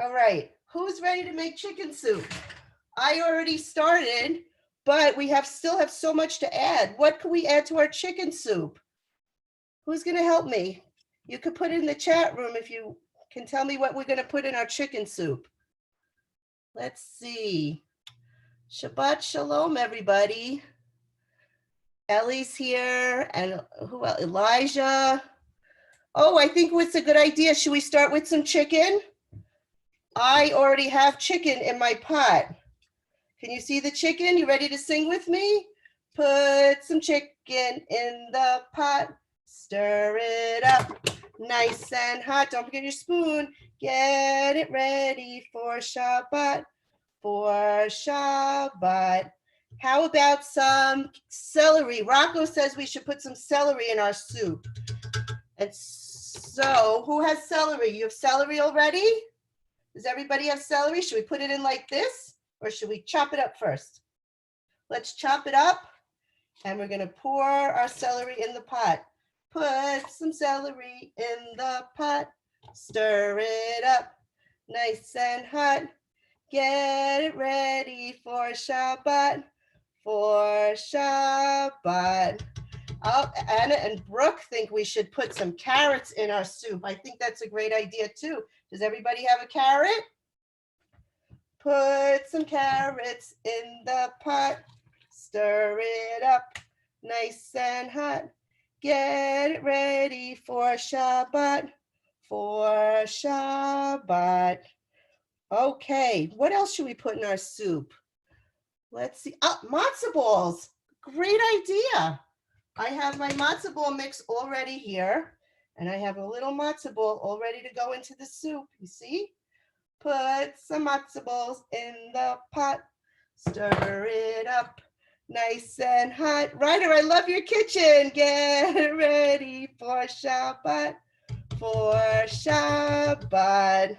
All right, who's ready to make chicken soup? I already started, but we still have so much to add. What can we add to our chicken soup? Who's gonna help me? You could put it in the chat room if you can tell me what we're gonna put in our chicken soup. Let's see. Shabbat shalom, everybody. Ellie's here, and who else? Elijah. Oh, I think what's a good idea? Should we start with some chicken? I already have chicken in my pot. Can you see the chicken? You ready to sing with me? Put some chicken in the pot, stir it up, nice and hot. Don't forget your spoon. Get it ready for Shabbat, for Shabbat. How about some celery? Rocco says we should put some celery in our soup. And so, who has celery? You have celery already? Does everybody have celery? Should we put it in like this, or should we chop it up first? Let's chop it up, and we're gonna pour our celery in the pot. Put some celery in the pot, stir it up, nice and hot. Get it ready for Shabbat, for Shabbat. Oh, Anna and Brooke think we should put some carrots in our soup. I think that's a great idea too. Does everybody have a carrot? Put some carrots in the pot, stir it up, nice and hot. Get it ready for Shabbat, for Shabbat. Okay, what else should we put in our soup? Let's see. Oh, matzo balls. Great idea. I have my matzo ball mix already here, and I have a little matzo ball all ready to go into the soup. You see? Put some matzo balls in the pot, stir it up, nice and hot. Ryder, I love your kitchen. Get ready for Shabbat, for Shabbat.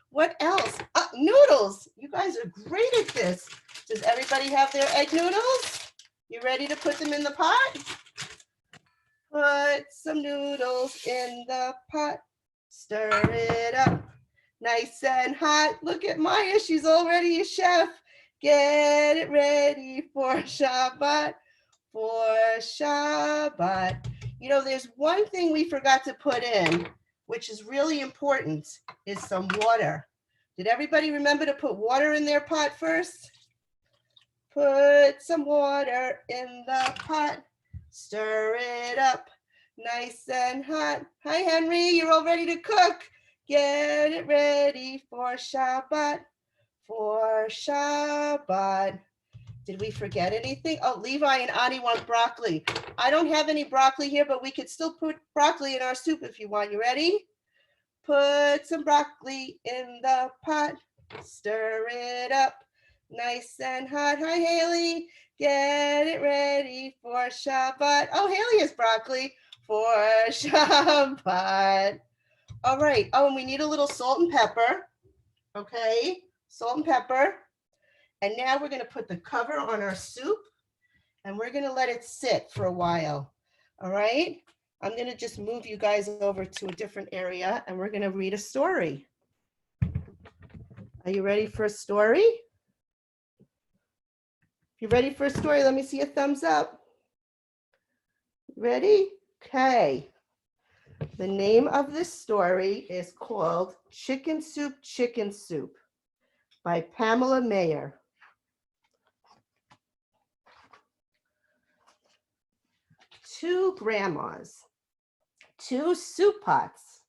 What else? Noodles. You guys are great at this. Does everybody have their egg noodles? You ready to put them in the pot? Put some noodles in the pot, stir it up, nice and hot. Look at Maya, she's already a chef. Get it ready for Shabbat, for Shabbat. You know, there's one thing we forgot to put in, which is really important, is some water. Did everybody remember to put water in their pot first? Put some water in the pot, stir it up, nice and hot. Hi, Henry, you're all ready to cook. Get it ready for Shabbat, for Shabbat. Did we forget anything? Oh, Levi and Ani want broccoli. I don't have any broccoli here, but we could still put broccoli in our soup if you want. You ready? Put some broccoli in the pot, stir it up, nice and hot. Hi, Haley. Get it ready for Shabbat. Oh, Haley has broccoli for Shabbat. All right. Oh, and we need a little salt and pepper. Okay, salt and pepper. And now we're going to put the cover on our soup, and we're going to let it sit for a while. All right. I'm going to just move you guys over to a different area, and we're going to read a story. Are you ready for a story? If you're ready for a story, let me see a thumbs up. Ready? Okay. The name of this story is called Chicken Soup by Pamela Mayer. Two grandmas, two soup pots,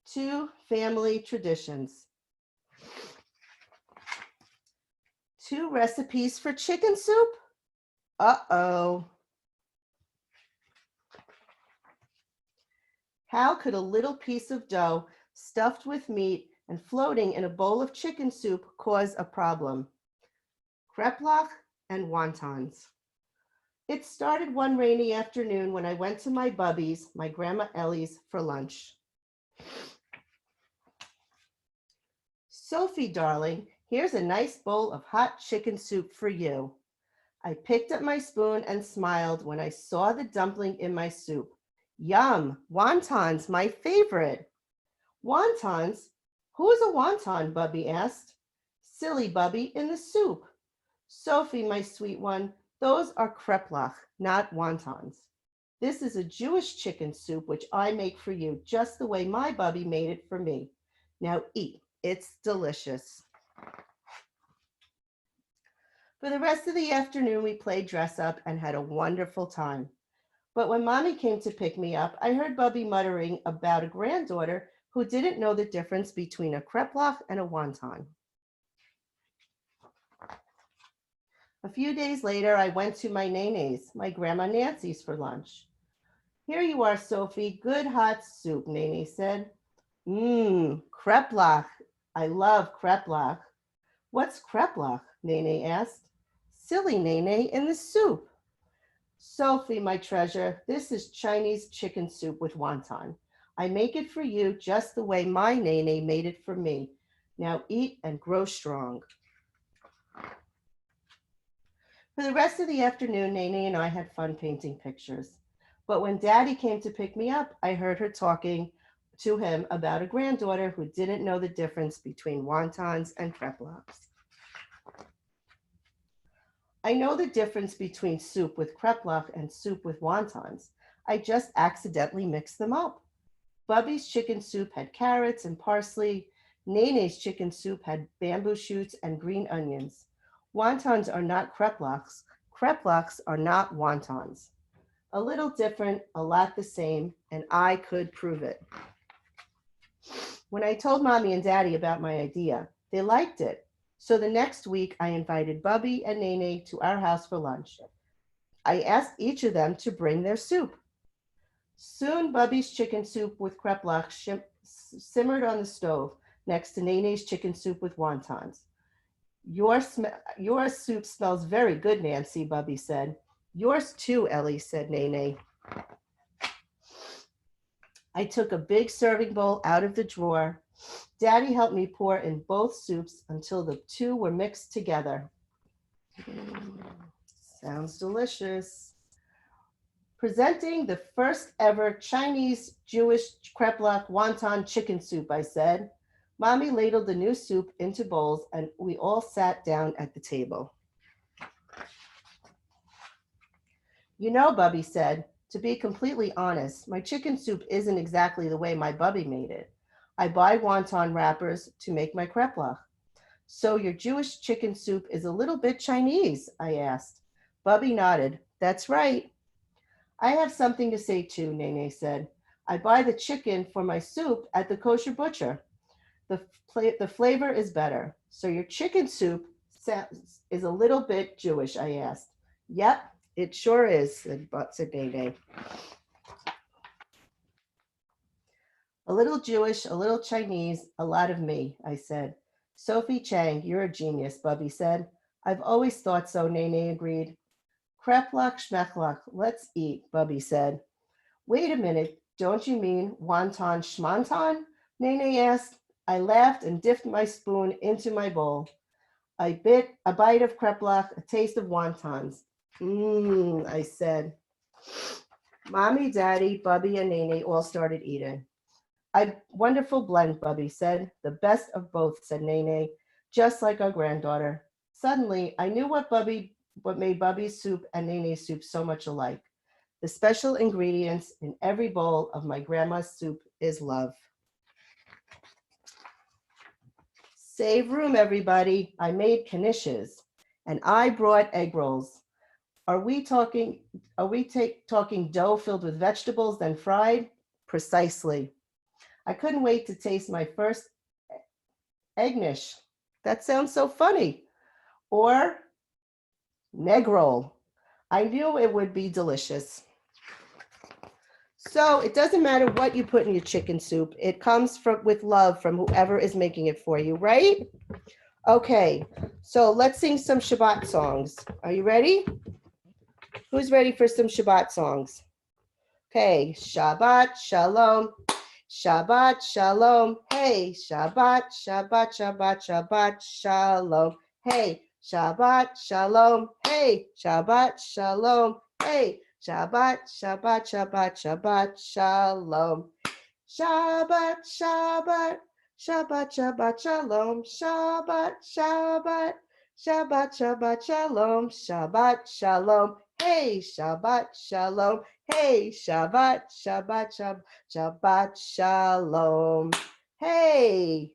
two family traditions. Two recipes for chicken soup? Uh-oh. How could a little piece of dough stuffed with meat and floating in a bowl of chicken soup cause a problem? Kreplach and wontons. It started one rainy afternoon when I went to my bubby's, my Grandma Ellie's, for lunch. Sophie, darling, here's a nice bowl of hot chicken soup for you. I picked up my spoon and smiled when I saw the dumpling in my soup. Yum, wontons, my favorite. Wontons? Who's a wonton? Bubby asked. Silly Bubby, in the soup. Sophie, my sweet one, those are kreplach, not wontons. This is a Jewish chicken soup which I make for you just the way my Bubby made it for me. Now eat. It's delicious. For the rest of the afternoon, we played dress up and had a wonderful time. But when Mommy came to pick me up, I heard Bubby muttering about a granddaughter who didn't know the difference between a kreplach and a wonton. A few days later, I went to my Nene's, my Grandma Nancy's, for lunch. Here you are, Sophie. Good hot soup, Nene said. Kreplach. I love kreplach. What's kreplach? Nene asked. Silly Nene, in the soup. Sophie, my treasure, this is Chinese chicken soup with wonton. I make it for you just the way my Nene made it for me. Now eat and grow strong. For the rest of the afternoon, Nene and I had fun painting pictures. But when Daddy came to pick me up, I heard her talking to him about a granddaughter who didn't know the difference between wontons and kreplachs. I know the difference between soup with kreplach and soup with wontons. I just accidentally mixed them up. Bubby's chicken soup had carrots and parsley. Nene's chicken soup had bamboo shoots and green onions. Wontons are not kreplachs. Kreplachs are not wontons. A little different, a lot the same, and I could prove it. When I told Mommy and Daddy about my idea, they liked it. So the next week, I invited Bubby and Nene to our house for lunch. I asked each of them to bring their soup. Soon, Bubby's chicken soup with kreplach simmered on the stove next to Nene's chicken soup with wontons. Your soup smells very good, Nancy, Bubby said. Yours too, Ellie, said Nene. I took a big serving bowl out of the drawer. Daddy helped me pour in both soups until the two were mixed together. Sounds delicious. Presenting the first ever Chinese Jewish kreplach wonton chicken soup, I said. Mommy ladled the new soup into bowls and we all sat down at the table. You know, Bubby said, to be completely honest, my chicken soup isn't exactly the way my Bubby made it. I buy wonton wrappers to make my kreplach. So your Jewish chicken soup is a little bit Chinese, I asked. Bubby nodded. That's right. I have something to say too, Nene said. I buy the chicken for my soup at the kosher butcher. The flavor is better. So your chicken soup is a little bit Jewish, I asked. Yep, it sure is, said Nene. A little Jewish, a little Chinese, a lot of me, I said. Sophie Chang, you're a genius, Bubby said. I've always thought so, Nene agreed. Kreplach schmecklach, let's eat, Bubby said. Wait a minute, don't you mean wonton schmonton? Nene asked. I laughed and dipped my spoon into my bowl. A bite of kreplach, a taste of wontons. I said. Mommy, Daddy, Bubby, and Nene all started eating. A wonderful blend, Bubby said. The best of both, said Nene, just like our granddaughter. Suddenly, I knew what made Bubby's soup and Nene's soup so much alike. The special ingredients in every bowl of my grandma's soup is love. Save room, everybody. I made knishes, and I brought egg rolls. Are we talking dough filled with vegetables then fried? Precisely. I couldn't wait to taste my first egg nish. That sounds so funny. Or egg roll. I knew it would be delicious. So it doesn't matter what you put in your chicken soup. It comes with love from whoever is making it for you, right? Okay, so let's sing some Shabbat songs. Are you ready? Who's ready for some Shabbat songs? Okay, Shabbat Shalom. Shabbat Shalom. Hey, Shabbat, Shabbat, Shabbat, Shabbat Shalom. Hey, Shabbat Shalom. Hey, Shabbat Shalom. Hey, Shabbat, Shabbat, Shabbat, Shabbat Shalom. Shabbat, Shabbat, Shabbat, Shabbat, Shalom, Shabbat, Shabbat, Shabbat, Shabbat, Shalom, Shabbat, Shalom. Hey, Shabbat, Shalom. Hey, Shabbat, Shabbat, Shabbat, Shabbat, Shalom. Hey.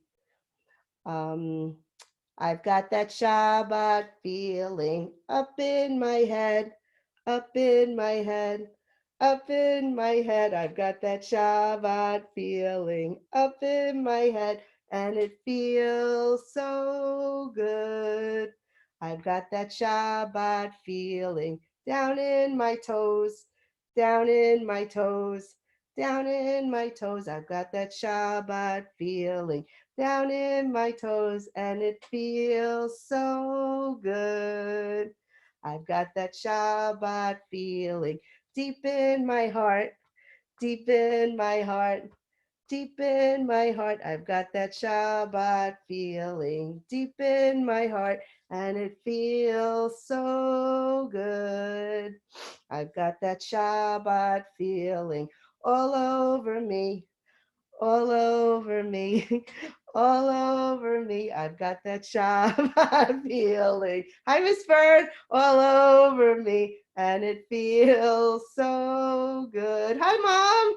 I've got that Shabbat feeling up in my head, up in my head, up in my head. I've got that Shabbat feeling up in my head, and it feels so good. I've got that Shabbat feeling down in my toes, down in my toes, down in my toes. I've got that Shabbat feeling down in my toes, and it feels so good. I've got that Shabbat feeling deep in my heart, deep in my heart, deep in my heart. I've got that Shabbat feeling deep in my heart, and it feels so good. I've got that Shabbat feeling all over me, all over me, all over me. I've got that Shabbat feeling. Hi, Miss Bird, all over me, and it feels so good. Hi, Mom.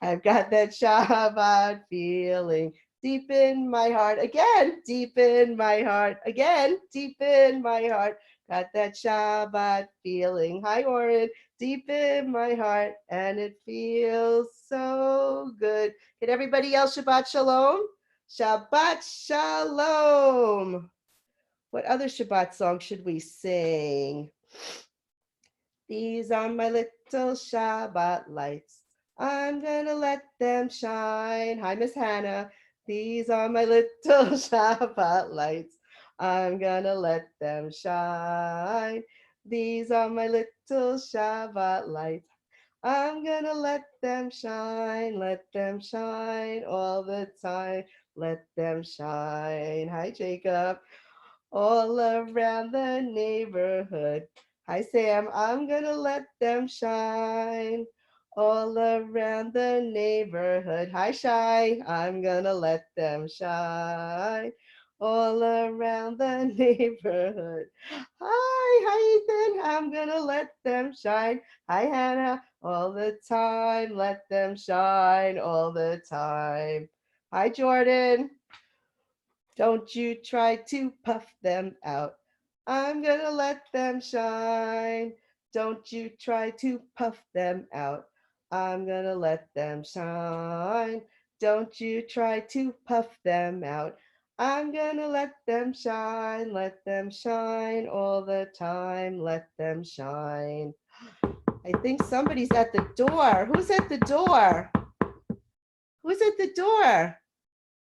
I've got that Shabbat feeling deep in my heart. Again, deep in my heart. Again, deep in my heart. Got that Shabbat feeling. Hi, Oren. Deep in my heart, and it feels so good. Can everybody yell Shabbat Shalom? Shabbat Shalom. What other Shabbat song should we sing? These are my little Shabbat lights. I'm gonna let them shine. Hi, Miss Hannah. These are my little Shabbat lights. I'm gonna let them shine. These are my little Shabbat lights. I'm gonna let them shine all the time. Let them shine. Hi, Jacob. All around the neighborhood. Hi, Sam. I'm gonna let them shine all around the neighborhood. Hi, Shy. I'm gonna let them shine all around the neighborhood. Hi, Ethan. I'm gonna let them shine. Hi, Hannah. All the time. Let them shine all the time. Hi, Jordan. Don't you try to puff them out. I'm gonna let them shine. Don't you try to puff them out. I'm gonna let them shine. Don't you try to puff them out. I'm gonna let them shine all the time. Let them shine. I think somebody's at the door. Who's at the door? Who's at the door?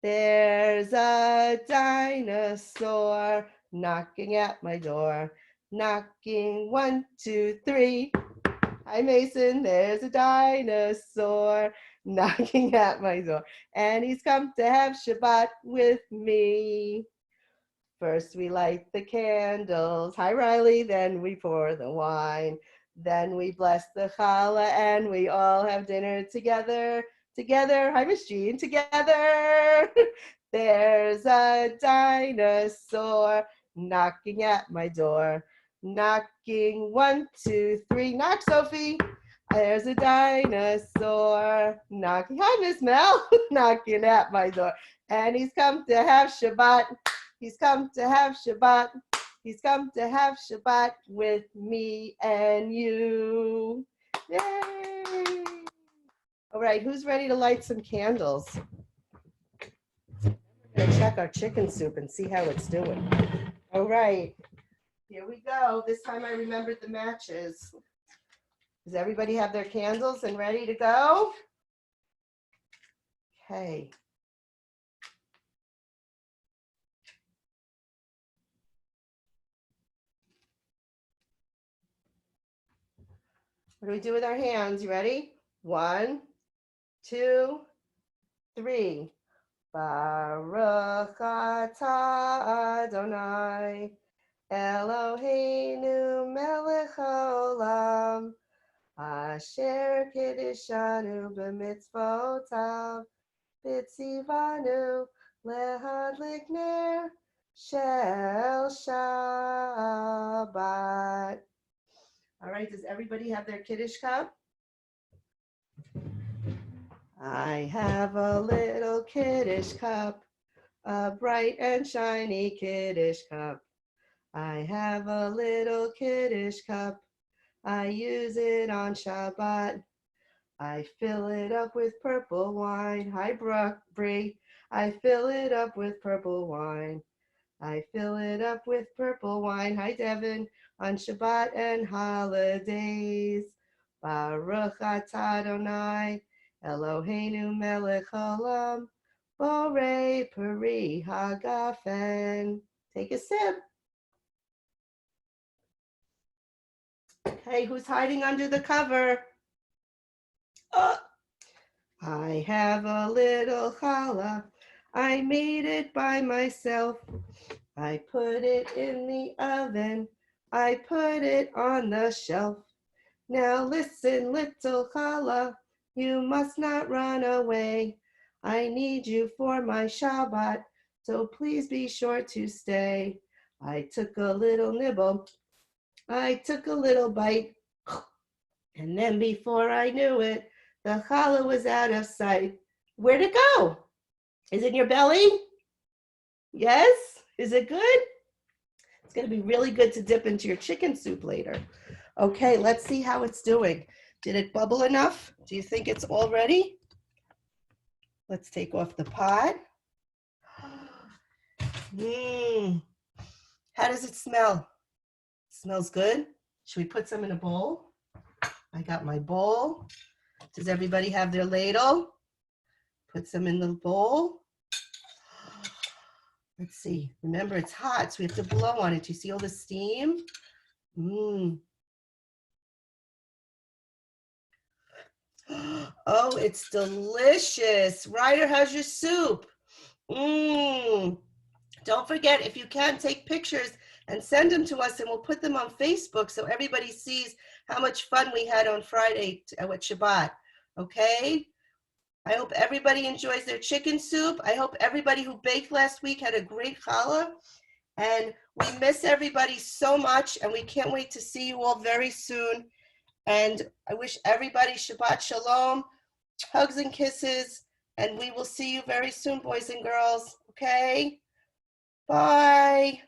There's a dinosaur knocking at my door. Knocking 1, 2, 3. Hi, Mason. There's a dinosaur knocking at my door. And he's come to have Shabbat with me. First we light the candles. Hi, Riley. Then we pour the wine. Then we bless the challah and we all have dinner together. Together. Hi, Miss Jean. Together. There's a dinosaur knocking at my door. Knocking 1, 2, 3. Knock, Sophie. There's a dinosaur knocking. Hi, Miss Mel. Knocking at my door. And he's come to have Shabbat. He's come to have Shabbat. He's come to have Shabbat with me and you. Yay! All right, who's ready to light some candles? We're gonna check our chicken soup and see how it's doing. All right, here we go. This time I remembered the matches. Does everybody have their candles and ready to go? Okay. What do we do with our hands? You ready? 1, 2, 3. Baruch atah Adonai Eloheinu melech haolam asher kiddushanu b'mitzvotav b'tzivanu Lehadlik ner shel Shabbat. All right, does everybody have their Kiddush cup? I have a little Kiddush cup, a bright and shiny Kiddush cup. I have a little Kiddush cup, I use it on Shabbat. I fill it up with purple wine. Hi, Brie. I fill it up with purple wine. I fill it up with purple wine. Hi, Devin. On Shabbat and holidays. Baruch atah Adonai, Eloheinu melech haolam, borei peri hagafen. Take a sip. Hey, who's hiding under the cover? Oh. I have a little challah. I made it by myself. I put it in the oven. I put it on the shelf. Now listen, little challah, you must not run away. I need you for my Shabbat, so please be sure to stay. I took a little nibble. I took a little bite. And then before I knew it, the challah was out of sight. Where'd it go? Is it in your belly? Yes? Is it good? It's going to be really good to dip into your chicken soup later. Okay, let's see how it's doing. Did it bubble enough? Do you think it's all ready? Let's take off the pot. How does it smell? It smells good. Should we put some in a bowl? I got my bowl. Does everybody have their ladle? Put some in the bowl. Let's see. Remember, it's hot, so we have to blow on it. Do you see all the steam? Oh, it's delicious. Ryder, how's your soup? Don't forget, if you can, take pictures and send them to us, and we'll put them on Facebook so everybody sees how much fun we had on Friday with Shabbat. Okay? I hope everybody enjoys their chicken soup. I hope everybody who baked last week had a great challah. And we miss everybody so much, and we can't wait to see you all very soon. And I wish everybody Shabbat Shalom, hugs and kisses, and we will see you very soon, boys and girls. Okay? Bye.